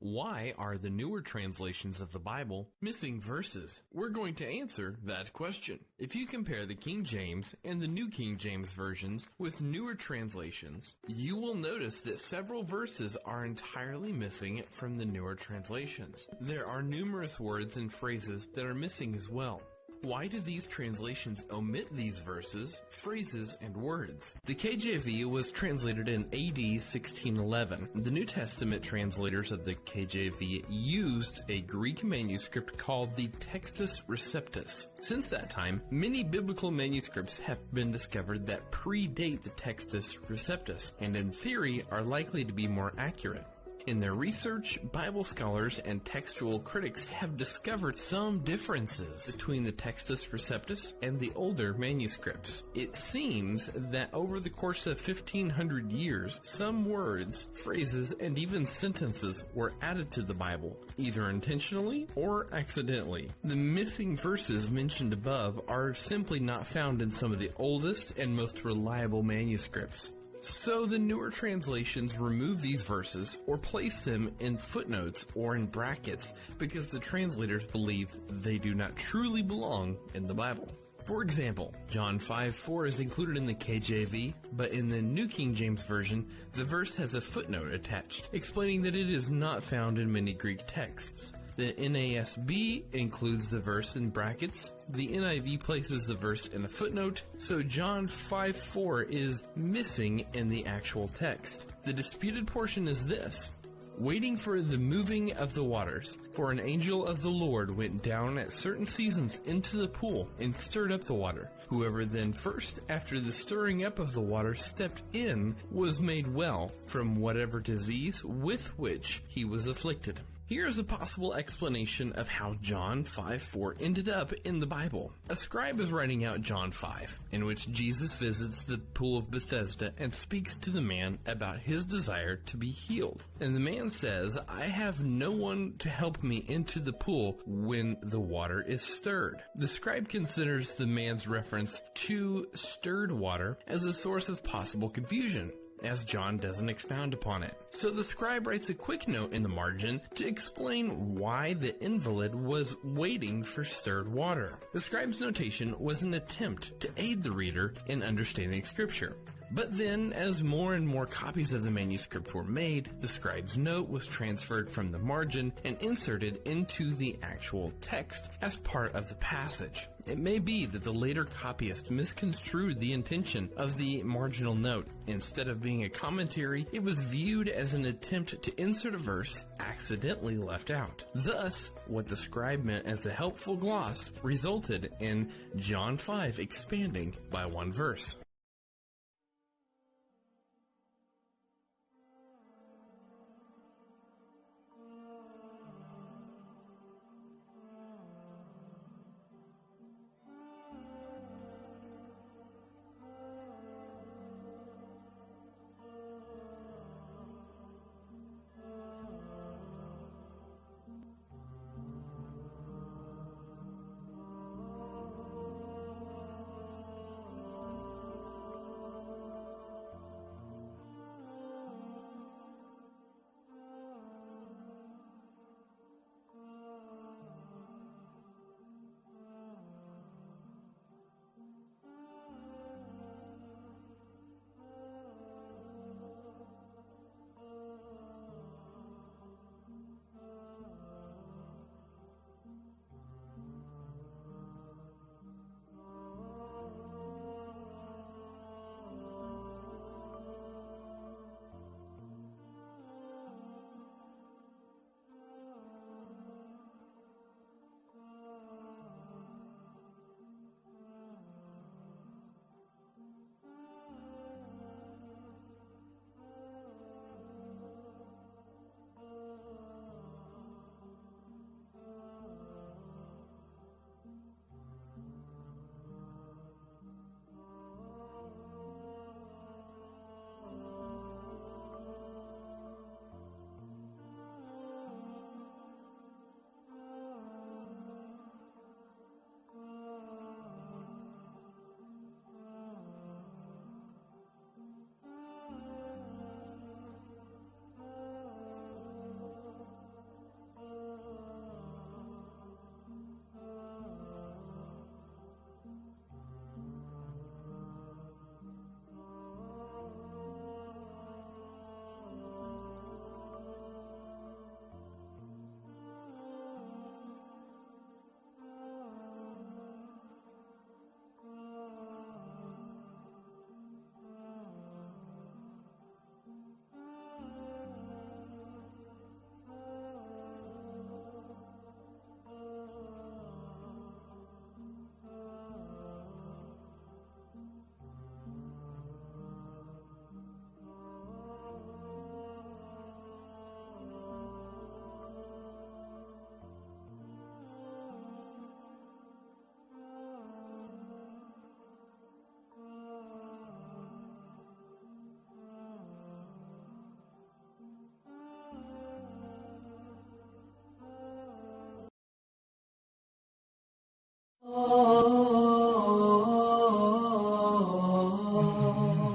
Why are the newer translations of the Bible missing verses? We're going to answer that question. If you compare the King James and the New King James versions with newer translations, you will notice that several verses are entirely missing from the newer translations. There are numerous words and phrases that are missing as well. Why do these translations omit these verses, phrases, and words? The KJV was translated in AD 1611. The New Testament translators of the KJV used a Greek manuscript called the Textus Receptus. Since that time, many biblical manuscripts have been discovered that predate the Textus Receptus, and in theory are likely to be more accurate. In their research, Bible scholars and textual critics have discovered some differences between the Textus Receptus and the older manuscripts. It seems that over the course of 1500 years, some words, phrases, and even sentences were added to the Bible, either intentionally or accidentally. The missing verses mentioned above are simply not found in some of the oldest and most reliable manuscripts. So the newer translations remove these verses or place them in footnotes or in brackets because the translators believe they do not truly belong in the Bible. For example, John 5:4 is included in the KJV, but in the New King James Version, the verse has a footnote attached, explaining that it is not found in many Greek texts. The NASB includes the verse in brackets. The NIV places the verse in a footnote, so John 5:4 is missing in the actual text. The disputed portion is this: waiting for the moving of the waters. For an angel of the Lord went down at certain seasons into the pool and stirred up the water. Whoever then first, after the stirring up of the water, stepped in was made well from whatever disease with which he was afflicted. Here's a possible explanation of how John 5:4 ended up in the Bible. A scribe is writing out John 5, in which Jesus visits the pool of Bethesda and speaks to the man about his desire to be healed. And the man says, "I have no one to help me into the pool when the water is stirred." The scribe considers the man's reference to stirred water as a source of possible confusion, as John doesn't expound upon it. So the scribe writes a quick note in the margin to explain why the invalid was waiting for stirred water. The scribe's notation was an attempt to aid the reader in understanding Scripture. But then, as more and more copies of the manuscript were made, the scribe's note was transferred from the margin and inserted into the actual text as part of the passage. It may be that the later copyist misconstrued the intention of the marginal note. Instead of being a commentary, it was viewed as an attempt to insert a verse accidentally left out. Thus, what the scribe meant as a helpful gloss resulted in John 5 expanding by one verse. Allah.